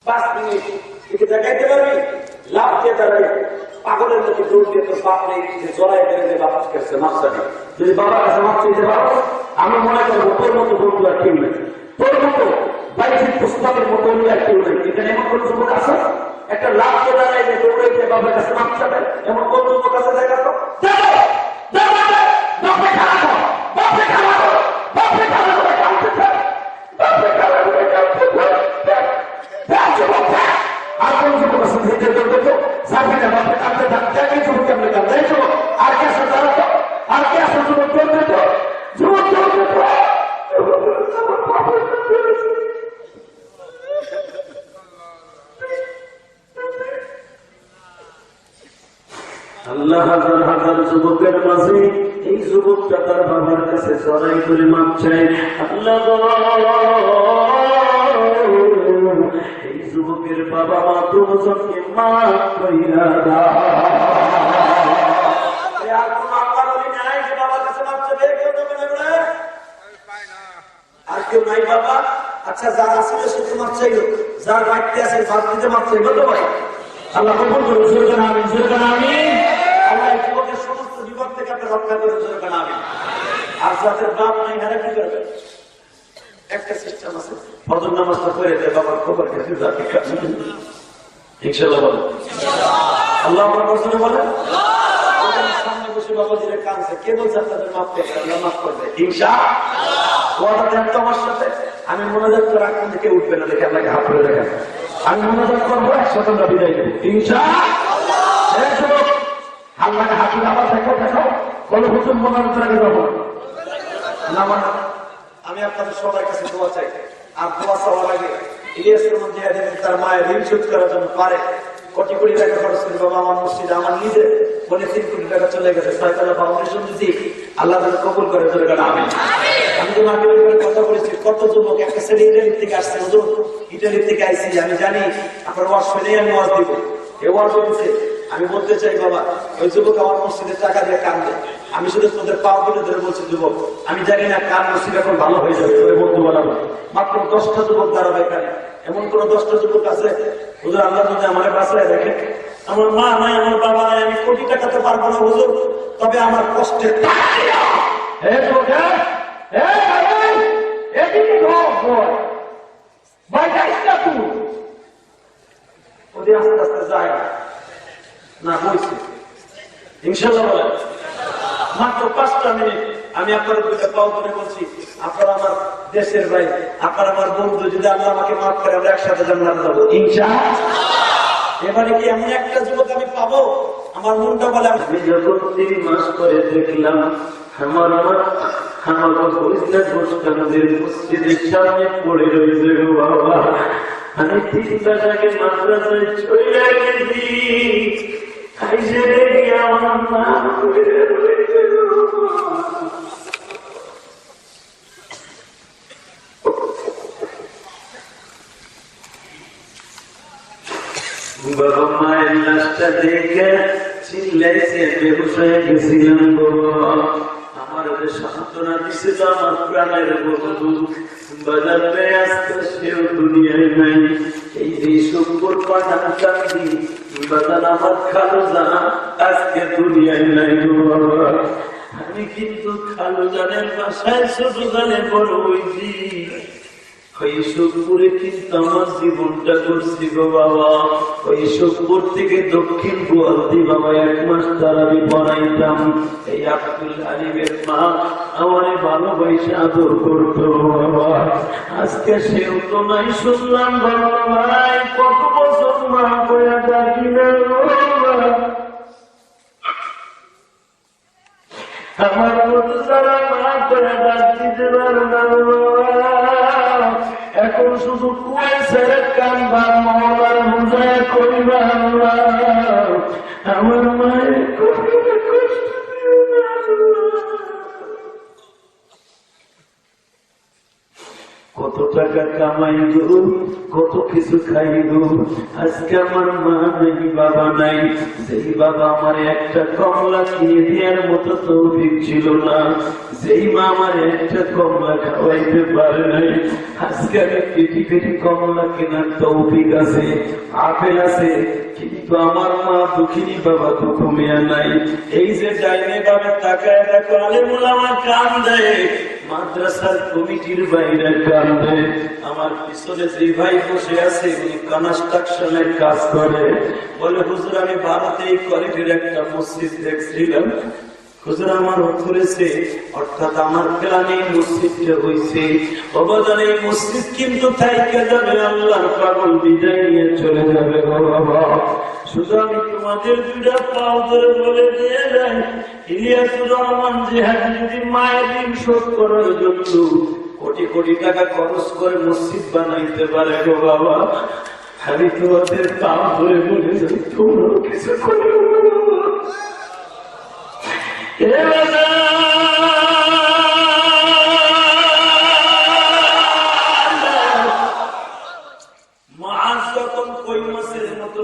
5 minute একে দেখাইতে পারবি, লাভ দিয়ে দাঁড়াই পাগলের মতো দৌড় দিয়ে তোর বাপ নেই জড়াই করে যে বাপ করছে মাপ চাবি। যদি বাবার কাছে মাপ চাইতে পারো, আমি মনে করবো তোর মতো বন্ধু আর কেউ নেই, তোর মতো বাইরের পুস্তকের মতো আর কেউ নেই। এখানে এমন কোন যুবক আছে একটা লাভ দিয়ে দাঁড়াই যে দৌড়ে যে বাবার কাছে মাপ চাবে? এমন কোন যুবক আছে? দেখা তো আর কোন যুবক আছে আর কে আছে দাঁড়াতো, আর কে আছে যুবক করবে তো যুবক আল্লাহ হাজার হাজার যুবকের মাঝে এই যুবকটা তার বাবার কাছে জড়াই করে মাপ চায়। আল্লাহ এই যুবকের বাবা মা দুজনকে মাফ কইরা দাও। আর কোন আল্লাহ বলি নাই যে বাবার কাছে মাপ চাবে? কেউ দেবে না, আর কেউ নাই বাবা। আচ্ছা, যার আসলে সে তো মাপ চাইল, যার বাড়িতে আছে বাড়িতে মাপ চাইব তো ভাই। আল্লাহ কবুল করুন, সুরকান আমিন, সুরকান আমিন। আল্লাহ এই যুবকের সমস্ত বিপদ থেকে আপনি রক্ষা করুন, সুরকান আমিন। আর যাদের বাপ নাই এরা কি করবে? একটা সিস্টেম আছে, ফজর নামাজটা পড়ে দেয় বাবার খবর খেতে যাবে ইনশাআল্লাহ বলে আল্লাহ আমার বছরে বলে সামনে বসে বাবা দিলে কাঁদছে, কে বলছে আপনাদের মাফ করবে? আল্লাহ মাফ করবে ইনশাআল্লাহ। ওয়াদা দেন তো আমার সাথে, আমি মনোযোগ করে রাখুন থেকে উঠবে না, দেখে আপনাকে হাত ধরে দেখেন, আমি মনোযোগ করবো, একসাথে আমরা বিদায় দেবো ইনশাআল্লাহ। আল্লাহকে হাত ধরে আবার দেখো দেখো বলো হুজুর মনোযোগ রাখে যাবো না। আমি আপনাদের সবার কাছে দোয়া চাই, আর দোয়া চাওয়ার আগে ইলিয়াসের মধ্যে তার মায়ের ঋণ শোধ করার জন্য পারে কোটি কোটি টাকা খরচ করি বাবা আমার মসজিদে, আমার নিজে বলে 3 কোটি টাকা চলে গেছে, 6তলা ফাউন্ডেশন যদি আল্লাহ তাআলা কবুল করে চলে গেল আমি। আমি তো মাকে কথা বলেছি, কত যুবক একটা ছেলে ইটালি থেকে আসছে, হুজুর ইটালি থেকে আইসি, আমি জানি আপনার ওয়াজ শুনেই আমি ওয়াজ দিব, এ ওয়াজ হচ্ছে আমি বলতে চাই বাবা ওই যুবক আমার মসজিদের টাকা দিয়ে কান্দে, আমি শুধু তোদের পাও তুলে ধরে বলছি যুবক, আমি জানি না কার মসজিদ এখন ভালো হয়ে যাবে, তোর বন্ধু বানাবো মাত্র 10টা যুবক দাঁড়াবে এখানে, এমন কোন 10টা যুবক আছে হুজুর আল্লাহ যদি আমার বাসায় দেখে, আমার মা নাই, আমার বাবা নাই, আমি কোটি টাকা তো পারবো না হুজুর, তবে আমার কষ্টের আস্তে আস্তে যায় না বলছি ইনশাআল্লাহ বলেন। মাত্র 5টা মিনিট আমি আপনাদের দুটো পাও ধরে বলছি, আপনারা আমার দেশের ভাই, আপনারা আমার বন্ধু, যদি আল্লাহ আমাকে মাফ করে আমরা একসাথে জান্নাতে যাবো ইনশাআল্লাহ। এবারে কি এমন একটা যুবক আমি পাবো আমার মনটা বলে, আমি যখন 3 মাস করে দেখলাম আমার মসজিদের সামনে পড়ে রয়েছে বাবা, আমি 3 মাস আগে মাদ্রাসায় চলে গেছি, আমার মা বাবা মায়ের লাশটা দেখে চিল্লাইছে, বেহুশ হয়ে গেছিলাম বাবা, আমার সান্ত্বনা দিছে তো আমার প্রাণের বন্ধু বাজারে আসতে, সেও দুনিয়ায় নাই, এই যে শুকুর পাঠান কান্দি বাজান আমার খালো জানা আজকে দুনিয়ায় নাই বাবা। আমি কিন্তু খালো জানের বাসায় ছোট জানে বড় হয়েছি, ওই সুখপুরে কিন্তু আমার জীবনটা করছি গো বাবা, ওই সুখপুর থেকে দক্ষিণ গোয়ালদি বাবা 1 মাস তারাবি পড়াইতাম, এই আব্দুল আলিমের মা আমারে ভালোবাসে আদর করতো বাবা, আজকে সেও তো নাই, শুনলাম বাবা ভাই কত বছর মা বয়া ডাকি না বাবা, আমার মতো সারা মা বয়া ডাক দিতে পারো না বাবা, এখন শুধু কুয়ে ছেড়ে কানবা মহলার বুঝায় করিবা আমার মায়ের কত টাকা কামাইবো, কত কিছু খাইবো। আজকে আমার মা নাই, বাবা নাই। যেই বাবা আমার একটা কমলা কিনে দেওয়ার মতো তৌফিক ছিল না, যেই মা আমার একটা কমলা খাওয়াইতে পারে নাই, আজকে আমি পেটি পেটি কমলা কেনার তৌফিক আছে, আপেল আছে, কিন্তু আমার মা দুঃখিনী, বাবা তো কমিয়া নাই। এই যে ডাইনে বাবা তাকায় দেখো, আলেমুল আমার কান দেয়, মাদ্রাসার কমিটির বাইরে কান দেয়। আমার পিছনে যে ভাই বসে আছে উনি কনস্ট্রাকশনের কাজ করে, বলে হুজুর আমি ভারতেই কলেজের একটা মসজিদ দেখছিলাম, হুজুর আমার ধরেছে, অর্থাৎ আমার প্ল্যানে মসজিদটা হয়েছে, অবদান এই মসজিদ কিন্তু থাইকে যাবে, আল্লাহর পাগল বিদায় নিয়ে চলে যাবে। বাবা শুধু আমি তোমাদের দুইটা পাও ধরে বলে দিয়ে যাই, ইলিয়াসুর রহমান জিহাদি যদি মায়ের ঋণ শোধ করার জন্য কোটি কোটি টাকা খরচ করে মসজিদ বানাইতে পারে গো বাবা, আমি তোমাদের পাও ধরে বলে যাই, তোমরা কিছু করে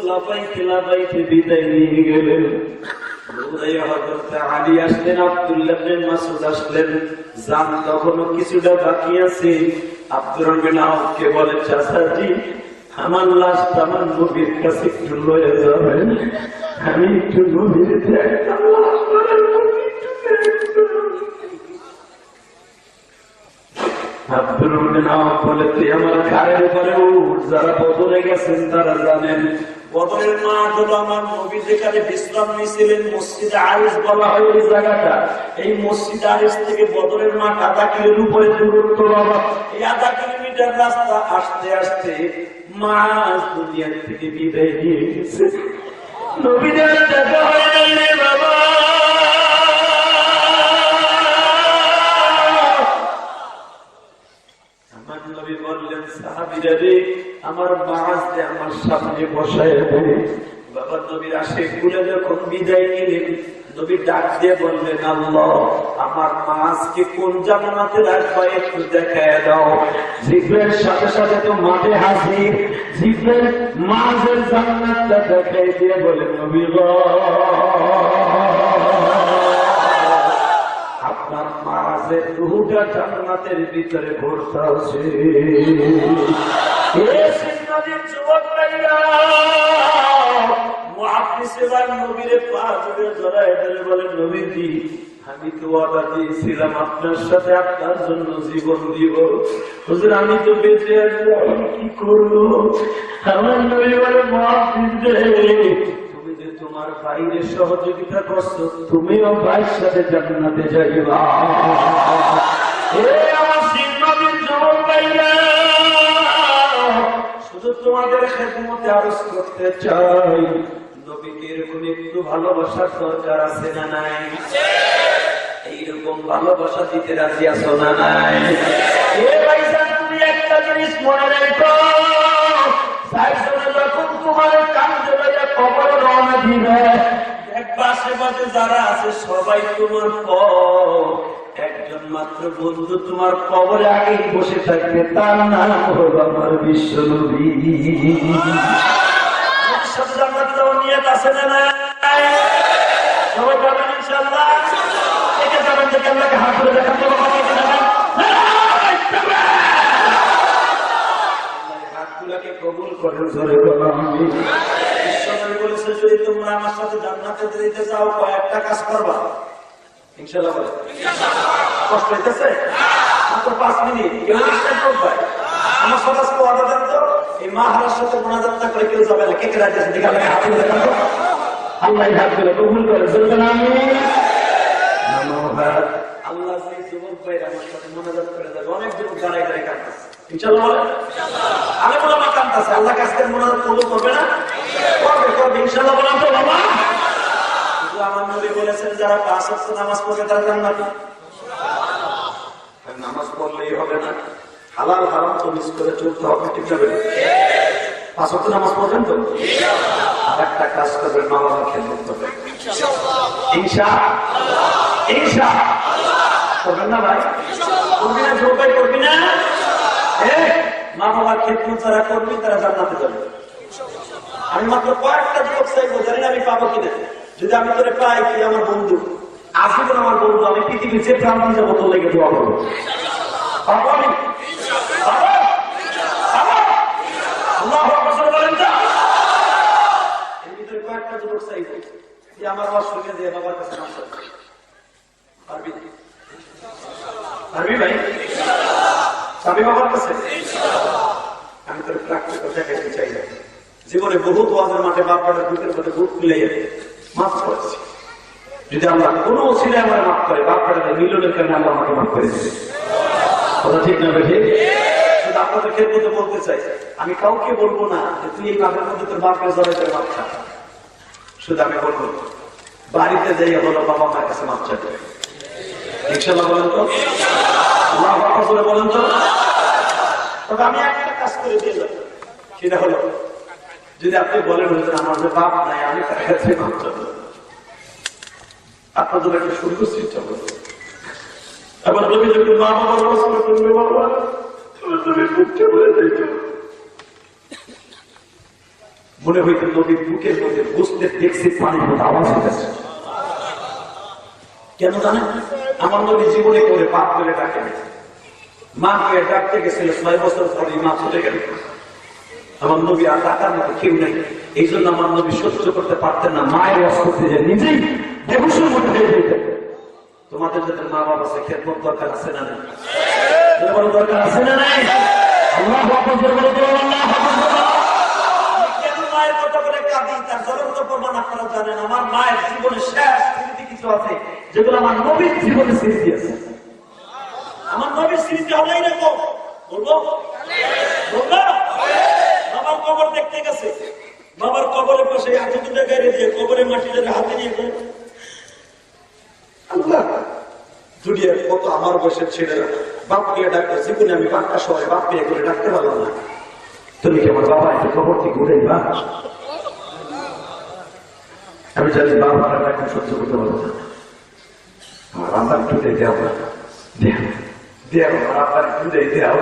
লাফাইতে লাফাইতে বিদায় নিয়ে গেলেন। আলী আসলেন, আব্দুল্লাহ ইবনে মাসউদ আসলেন, যান তখনও কিছুটা বাকি আছে। আব্দুর রহমান আউফকে বলে, চাচাজি আমার লাশটা আমার নবীর কাছে একটু লয়ে যাবেন, আমি একটু নবীর দেখতাম। আব্দুর রহমান আউফ বলে, তুই আমার ঘাড়ের উপরে উঠ, যারা বদরে গেছেন তারা জানেন বদরের মাঠ হলো আমার নবী যেখানে বিশ্রাম নিয়েছিলেন, মসজিদে আরিস বলা হয় ওই জায়গাটা। এই মসজিদ আরিস থেকে বদরের মাঠ 0.5 কিলোর উপরে দূরত্ব বাবা। এই 0.5 কিলোমিটার রাস্তা আসতে আসতে মাস দুনিয়ার থেকে বিদায় নিয়ে গেছে, নবীদের দেখা হয় নাই রে বাবা। আমার নবী বললেন, সাহাবীরা রে আমার মাঝে আমার সামনে বসায় দেবে। বাবা নবীর আশে কুলে যখন বিদায় নিলেন, নবী ডাক দিয়ে বললেন, আল্লাহ আমার মাছকে কোন জান্নাতে রাখবা একটু দেখায় দাও। জিব্রাইল সাথে সাথে তো মাঠে হাজির, জিব্রাইল মাছের জান্নাতটা দেখাই দিয়ে বলে, নবী গো আপনার মাছের রূহটা জান্নাতের ভিতরে ভরসা আছে। আমি তো ওয়াদা দিয়েছিলাম আপনার সাথে আপনার জন্য জীবন দিব, হুজুর আমি তো বেঁচে আসবো, আমি কি করবো? আমার নবী বলে, তুমি যে তোমার বাইরে সহযোগিতা করছো, তুমিও ভাইয়ের সাথে জান্নাতে যাইবা। শুধু তোমাদের খেদমতে আরজ করতে চাই, নবীকে এরকম একটু ভালোবাসার দরকার আছে না নাই? এইরকম ভালোবাসা দিতে রাজি আছো না নাই? তুমি একটা জিনিস মনে রেখো, যখন তোমার কান্দে কবর রওনা দিবে, দেখবা আশেপাশে যারা আছে সবাই তোমার পর, একজন মাত্র বন্ধু তোমার কবরে আগেই বসে থাকবে, তার নাম হলো আমার বিশ্ব নবী। নিয়ত আছে না নাই? সবাই বলেন ইনশাআল্লাহ। একে যাবেন যে আল্লাহকে হাত ধরে দেখান, হাতগুলাকে কবুল করেন, জোরে বলো আমিন। বিশ্বনবী বলেছে, যদি তোমরা আমার সাথে জান্নাতে যেতে চাও কয়েকটা কাজ করবা, ইনশাআল্লাহ বলে। কষ্ট হইতেছে? মাত্র 5 মিনিট কেউ ডিস্টার্ব করবে। আমার সাথে আজকে ওয়াদা দেন তো, এই মা হারার সাথে মোনাজাত না করে কেউ যাবে না। কে কে রাজি আছে দেখে আল্লাহকে হাত তুলে দেখান তো। আল্লাহ হাতগুলো কবুল করে, বলবেন আমিন। আল্লাহ যে যুবক ভাইরা আমার সাথে মোনাজাত করে যাবে, অনেক যুবক দাঁড়ায় দাঁড়ায় কাঁদতেছে, ইনশাআল্লাহ বলে। আমি বলে আমার কাঁদতেছে, আল্লাহ কাছে মোনাজাত কবুল করবে না? করবে, করবে ইনশাআল্লাহ বলেন তো বাবা। আমার নবী বলেছেন, যারা 5 ওয়াক্ত নামাজ পড়ে তারা জান্নাতি। নামাজ পড়লেই হবে না, হালাল হারাম তো মিস করে চলতে হবে, ঠিক যাবে? 5 ওয়াক্ত নামাজ পড়বেন তো? আর একটা কাজ করবেন, মা বাবার খেদমত করবেন, ইনশাআল্লাহ। ইনশাআল্লাহ করবেন না ভাই? করবি না? করবি না? মা বাবার খেদমত যারা করবি তারা জান্নাতে যাবে। আমি মাত্র কয়েকটা যুবক চাইবো, জানি না আমি পাবো কিনা। যদি আমি তোরে পাই, কি আমার বন্ধু আজীবন আমার বন্ধু, আমি পৃথিবীর যে প্রান্তে যাবো তোর লেগে দোয়া করবো। পাবো আমি? আল্লাহু আকবার বলেন তো। এর ভিতরে কয়েকটা যুবক চাইবো যে আমার অসুখে দিয়ে বাবার কাছে নাম চাইবে। পারবি? পারবি ভাই? চাবি বাবার কাছে? আমি তোর প্র্যাকটিক্যাল দেখাইতে চাই না। জীবনে বহুত ওয়াজের মাঠে বাপটার বুকের মধ্যে বুক মিলাইয়া মাফ করেছি। যদি আল্লাহ কোনো ছেলে আমার মাফ করে, বাপটার মিলনের কারণে আল্লাহ আমাকে মাফ করে দেবে। কথা ঠিক না বেশি? শুধু আপনাদের ক্ষেত্রে বলতে চাই, আমি কাউকে বলবো না যে তুই এই মাঠের মধ্যে তোর বাপকে জড়াই করে মাপ খা। শুধু আমি বলবো বাড়িতে যাই হলো বাবা মার কাছে মাপ চাইবে। ইনশাআল্লাহ বলেন তো? আল্লাহু আকবার বলেন তো? তবে আমি একটা কাজ করে দিলাম, সেটা হলো যদি আপনি বলেন হয়েছেন আমার যে বাপ নাই, আমি তার কাছে মাপ চাইব, আপনার জন্য একটা সুন্দর চিন্তা করবো। এবার তুমি যদি মা বাবার রসনা করবে, বাবা তুমি বুকটা বলে দিত, মনে হইত নদীর বুকের মধ্যে বুঝতে দেখছি পানির মধ্যে আওয়াজ হইতেছে। কেন জানেন? আমার নদী জীবনে করে পাপ করে ডাকে, মাকে ডাকতে গেছিল 6 বছর পরে মা চলে গেল। আমার নবী আর ডাকার মতো কেউ নেই, এই জন্য আমার নবী সহ্য করতে পারতেন না মায়ের ওয়াজ করতে যে নিজেই বেহুশের মধ্যে হয়ে যেতেন। তোমাদের যাদের মা বাবা আছে খেদমত দরকার আছে না নাই? দরকার আছে না নাই? আল্লাহু আকবার বলে দিও, আল্লাহু আকবার। কেন মায়ের কথা বলে কাঁদি? তার জ্বলন্ত প্রমাণ আপনারা জানেন। আমার মায়ের জীবনে শেষ স্মৃতি কিছু আছে যেগুলো আমার নবীর জীবনে স্মৃতি আছে। আমার নবীর স্মৃতি হলো এরকম, বলবো বলবো। বাবার কবর দেখতে গেছে, বাবার কবরের পাশে এতটুকু গাড়ি দিয়ে কবরের মাটিটা হাতে নিয়ে আল্লাহ দুনিয়ার কত আমার বয়সের ছেলেরা বাপকে ডাকতে, জীবনে আমি বাপটা সবাই বাপকে করে ডাকতে পারলাম না। তুমি কি আমার বাবা একটু খবর কি ঘুরে বা? আমি জানি বাবারা এখন সহ্য করতে পারবো না। আমার আব্বার টুটে দেও না, দেও আমার আব্বার টুটে দেও।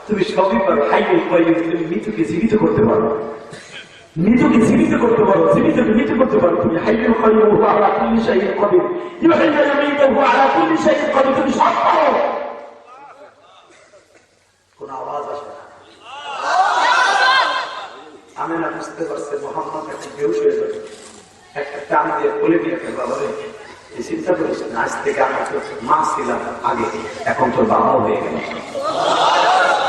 তুমি সবই পারো, হাই পাই, তুমি মৃত্যুকে জীবিত করতে পারো, মৃত্যুকে জীবিত করতে পারো, জীবিতকে মৃত্যু করতে পারো। তুমি হাইয়ুল কাইয়্যুম ওয়া আলা কুল্লি শাইইন কাদির, ইউহিয়্যু ইয়ামীতাহু আলা কুল্লি শাইইন কাদির। তুমি সব পারো। কোন আওয়াজ আসে না। আমি না বুঝতে পারছি মোহাম্মদ একটা বেহুশ হয়ে যাবে, একটা টান দিয়ে বলে দিয়ে বাবা রে এই চিন্তা করিস না, আজ থেকে আমার তোর মা ছিলাম আগে, এখন তোর বাবাও হয়ে গেল।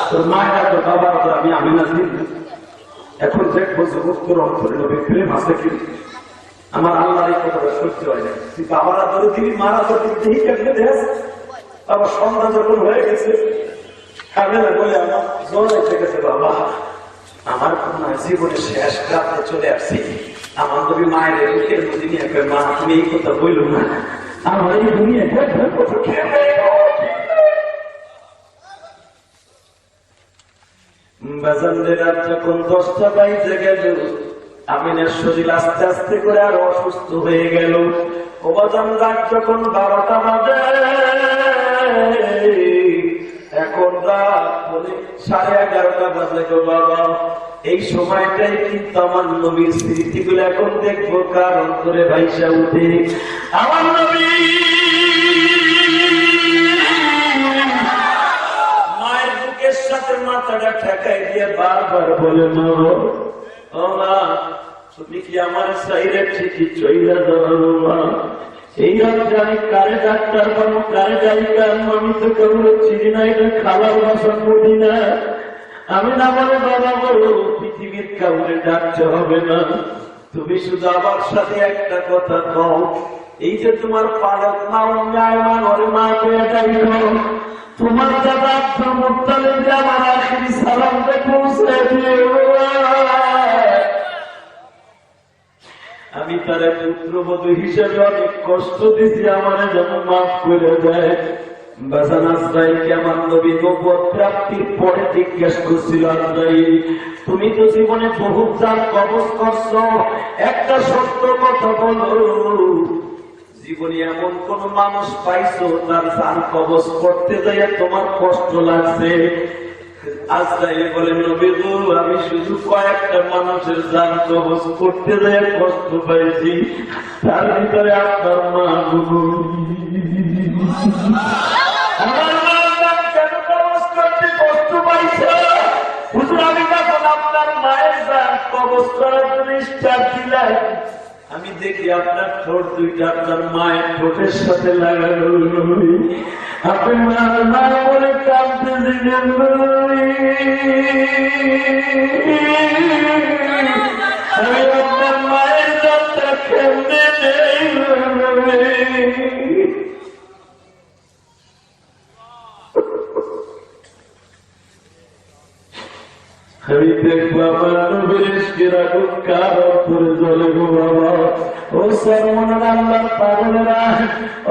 তোর মা আর তোর বাবার তো আমি আমিনা দিন। এখন দেখবো জগৎ তোর অন্তরে নবীর প্রেম আছে কি। আমার আল্লাহর এই কথাটা সহ্য হয় না। তুই বাবারা ধরে দিবি, মারা ধরে দিবি, কেটে দেখ। আবার সন্ধ্যা যখন হয়ে গেছে, খাবে না বলে আমার জ্বর এসে গেছে। বাবা আমার জীবনের শেষ রাতে চলে আসছি, আমার নবী মায়ের বুকের মধ্যে নিয়ে মা তুমি এই কথা বলল না, আমার এই দুনিয়া কথা খেয়ে বাজানদের রাত যখন 10টা বাইজে গেল, আমিনের শরীর আস্তে আস্তে করে আর অসুস্থ হয়ে গেল। ও বাজান রাত যখন 12টা বাজে, এখন রাত বলে 11:30 বাজে গো বাবা। এই সময়টাই কিন্তু আমার নবীর স্মৃতিগুলো এখন দেখবো কার অন্তরে ভাইসা উঠে। আমার নবী সাথে মাথাটা ঠেকাই দিয়ে বারবার বলে মা তুমি কি আমার সাইরে ঠিকই চইলা যাওয়া? এই রাত্রে আমি কারে ডাক্তার পাবো, কারে ডাক্তার? আমি তো কেবল চিনি না, এটা খাবার বাসা করি না। আমি না বলে বাবা বলো পৃথিবীর কাউরে ডাকতে হবে না, তুমি শুধু আমার সাথে একটা কথা কও, এই যে তোমার পালক মা ওরে মা পেয়ে ডাইল, তোমার দাদা আব্দুল মুত্তালিব আমার আখিরি সালামটা পৌঁছে দিও। আমি তার পুত্রবধূ হিসেবে অনেক কষ্ট দিছি, আমার যেন মাফ করে দেয়। বাজান আজরাইলকে আমার নবী নবুয়ত প্রাপ্তির পরে জিজ্ঞেস করছিল, আজরাইল তুমি তো জীবনে বহুত জান কবজ করছো, একটা সত্য কথা বলো, জীবনে এমন কোন মানুষ পাইছো তার জান কবজ করতে যাইয়া তোমার কষ্ট লাগছে? আজরাইল বলে নবী গো, আমি শুধু কয়েকটা মানুষের জান কবজ করতে যেয়ে কষ্ট পাইছি, তার ভিতরে আপনার মা আমার মা কেন কবজ করতে কষ্ট পাইছে? হুজুর আমি যখন আপনার মায়ের জান কবজ করার জন্য স্টার্ট দিলাম, আমি দেখি আপনার ঠোঁট দুইটা আপনার মায়ের ঠোঁটের সাথে লাগানো। আপনি মা বলে কাঁদতে দিলেন, আমি আপনার মায়ের যাত্রা খেলতে নেই। আমি দেখবো আমার নবীর কিরকম কার করে জ্বলে গো বাবা। ও সরমনার আল্লাহর পাগলেরা,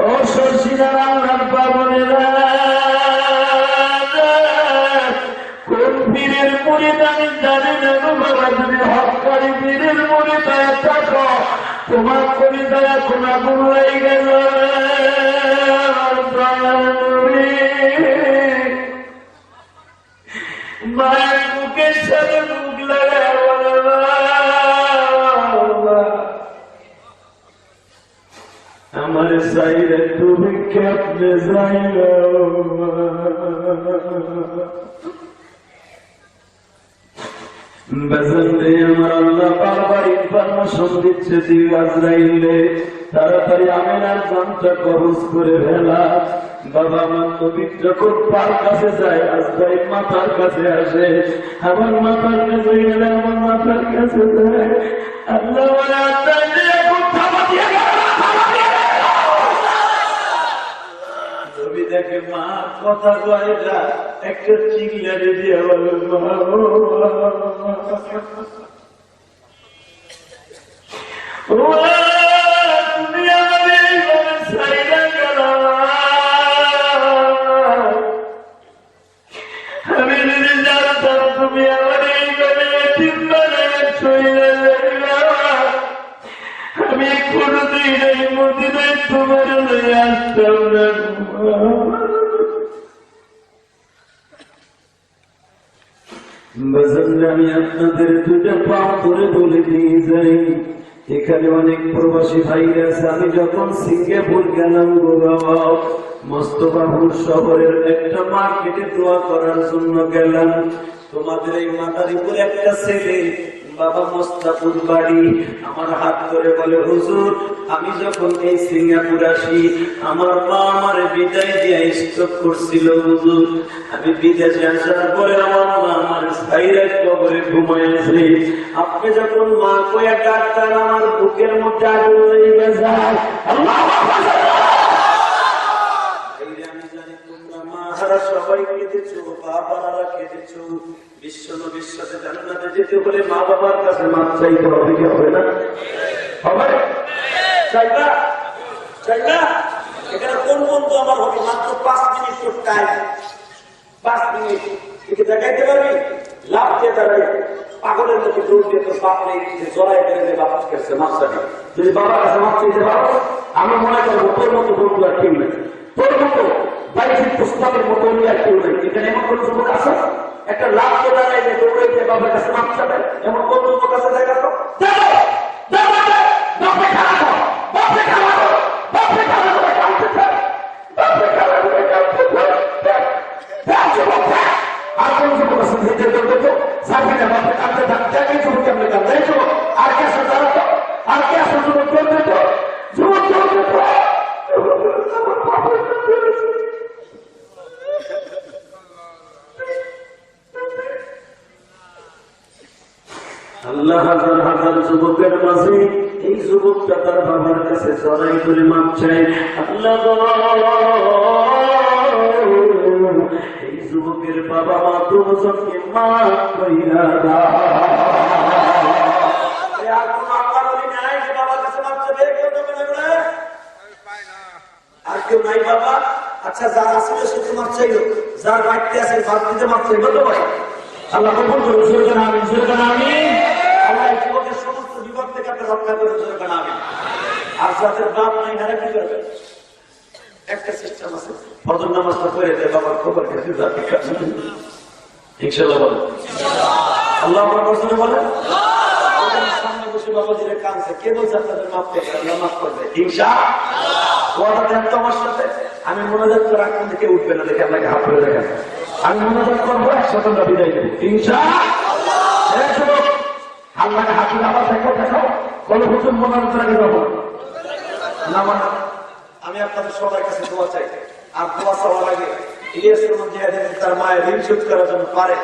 ও শর্ষিনার আল্লাহর পাগলেরা, কোন পীরের মুরিদ আমি জানি না গো বাবা। যদি হকারি পীরের মুরিদ হয়ে থাকো, তোমার কবিতায় এখন আগুন হয়ে গেল। মায়ের মুখের সাথে মুখ লাগায় আমার সাইরে তুমি কেমনে যাইল। আমার আল্লাহ বারবার ইনফরমেশন দিচ্ছে, আজরাইলে তাড়াতাড়ি আমিনার জানটা কবজ করে ফেলা। বাবা আমার নবী যখন পার কাছে যায়, আজরাইল মাথার কাছে আসে, আমার মাথার কাছে গেলে আমার মাথার কাছে যায়। আল্লাহ নবী দেখে মা কথা কয় না, একটা চিল্লারে দিয়ে বলে মা তুমি আমাদের সাইডা গেল। আমি যদি জানতাম তুমি আমার এইভাবে আমি কোনদিন এই মদিনায় তোমার আসতাম না। আমি আপনাদের দুটা পা ধরে বলে দিয়ে যাই, এখানে অনেক প্রবাসী ভাইরা আছে। আমি যখন সিঙ্গাপুর গেলাম গো বাবা, মোস্তফাপুর শহরের একটা মার্কেটে দোয়া করার জন্য গেলাম। তোমাদের এই মাদারীপুর একটা ছেলে বাবা মোস্তাফুর বাড়ি আমার হাত করে বলে, হুজুর আমি যখন এই সিঙ্গাপুর আসি, আমার মা আমার বিদায় দিয়ে স্ট্রোক করছিল হুজুর। আমি বিদেশে আসার পরে আমার মা আমার সাইরা কবরে ঘুমাইছে। আপনি যখন মা কয়া ডাক্তার, আমার বুকের মধ্যে আগুন লেগে যায়। সবাই কেঁদেছো, বাবারা কেঁদেছো। বিশ্ব নবীর সাথে জান্নাতে যেতে হলে মা বাবার কাছে মাপ চাইতে হবে, কি হবে না? হবে? চাইবা? চাইবা? এখানে কোন বন্ধু আমার হবে? মাত্র 5 মিনিট তোর টাইম, 5 মিনিট একে দেখাইতে পারবি? লাভ দিয়ে দাঁড়াই পাগলের মতো দৌড় দিয়ে তোর বাপ নেই, জড়াই বেড়ে বাপ কাছে মাপ চাবি। যদি বাবার কাছে মাপ চাইতে পারো, আমি মনে করবো তোর মতো বন্ধু আর কেউ নেই, তোর মতো বাইরের প্রস্তাবের মতো আর কেউ নেই। এখানে এমন কোন যুবক আছে একটা লাভ দিয়ে দাঁড়াই যে দৌড়ে দিয়ে বাবার কাছে মাপ চাবে? এমন কোন যুবক আছে? দেখা তো আর কোন যুবক আছে আর কে আসে দাঁড়াতো, আর কে আসে যুবক করবে তো যুবক আল্লাহ হাজার হাজার যুবকের মাঝে এই যুবকটা তার বাবার কাছে চড়াই করে মাপ চায়। আল্লাহ এই যুবকের বাবা মা দুজনকে মাপ কইরা দাও। আর কেউ নাই বাবা? আচ্ছা যার আসলে সে তোমার চাইল, যার বাড়িতে আছে বাড়িতে মাপ চাইল তো ভাই। আল্লাহ কবুল করুন, সুরকান আমিন, সুরকান আমিন। আল্লাহ যুবকের সমস্ত বিপদ থেকে আপনি রক্ষা করুন, সুরকান আমিন। আর যাদের বাপ নাই তারা কি করবে? একটা সিস্টেম আছে, ফজর নামাজটা পড়ে দেয় বাবার খবর খেতে যাবে। ইনশাআল্লাহ বলেন। আল্লাহ আমার বছরে বলেন। সামনে বসে বাবাজিরে কাঁদছে, কে বলছে আপনাদের মাফ করবে? আল্লাহ মাফ করবে ইনশাআল্লাহ। ওয়াদা দেন তো আমার সাথে। আমি মোনাজাত করে রাখুন, দেখে উঠবে না, দেখে আপনাকে হাত ধরে দেখেন। আমি মোনাজাত করবো, একসাথে আমরা বিদায় দেবো ইনশাআল্লাহ। আল্লাহকে হাত ধরে আবার দেখো দেখো বলো হুজুর মোনাজাত রাখে যাবো না। মানে আমি আপনাদের সবার কাছে দোয়া চাই। আর দোয়া চাওয়ার আগে ইলিয়াসের মধ্যে তার মায়ের ঋণ শোধ করার জন্য পারে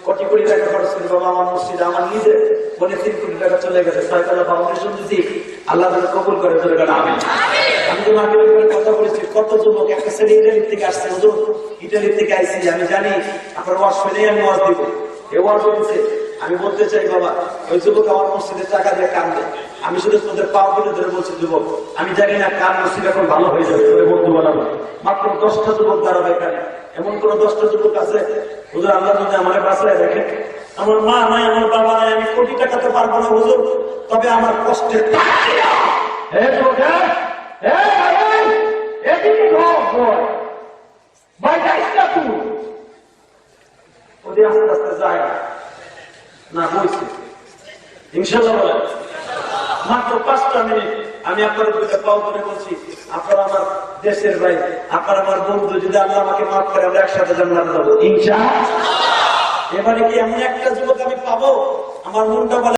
কোটি কোটি টাকা খরচ করি বাবা, আমার মসজিদে আমার নিজে বলে 3 কোটি টাকা চলে গেছে। 6 ফাউন্ডেশন দিচ্ছি, আল্লাহ তাআলা কবুল করে চলে গেল। আমি তো মাকে কথা বলেছি, কত যুবক একটা ছেলে ইটালির থেকে আসছে, হুজুর ইটালির থেকে আইসি, আমি জানি আপনার ওয়াজ শুনে আমি ওয়াজ দিব। এ ওয়াজ হয়েছে, আমি বলতে চাই বাবা, ওই যুবক আমার মসজিদের টাকা দিয়ে কান্দে, আমি শুধু তোদের পাও তুলে ধরে বলছি যুবক, আমি জানি না কার মসজিদ এখন ভালো হয়ে যাবে, তোরে বন্ধু বানাবো। মাত্র 10টা যুবক দাঁড়াবে এখানে, এমন কোন 10টা যুবক আছে হুজুর আল্লাহ যদি আমার বাসায় দেখে, আমার মা নাই, আমার বাবা নাই, আমি কোটি টাকা তো পারবো না হুজুর, তবে আমার কষ্টের আস্তে আস্তে যায় না বলছি ইনশাআল্লাহ বলেন। মাত্র 5টা মিনিট আমি আপনাদের দুটো পাও ধরে বলছি, আপনারা আমার দেশের ভাই, আপনারা আমার বন্ধু, যদি আল্লাহ আমাকে মাফ করে আমরা একসাথে জান্নাতে যাবো ইনশাআল্লাহ। এবারে কি এমন একটা যুবক আমি পাবো আমার মনটা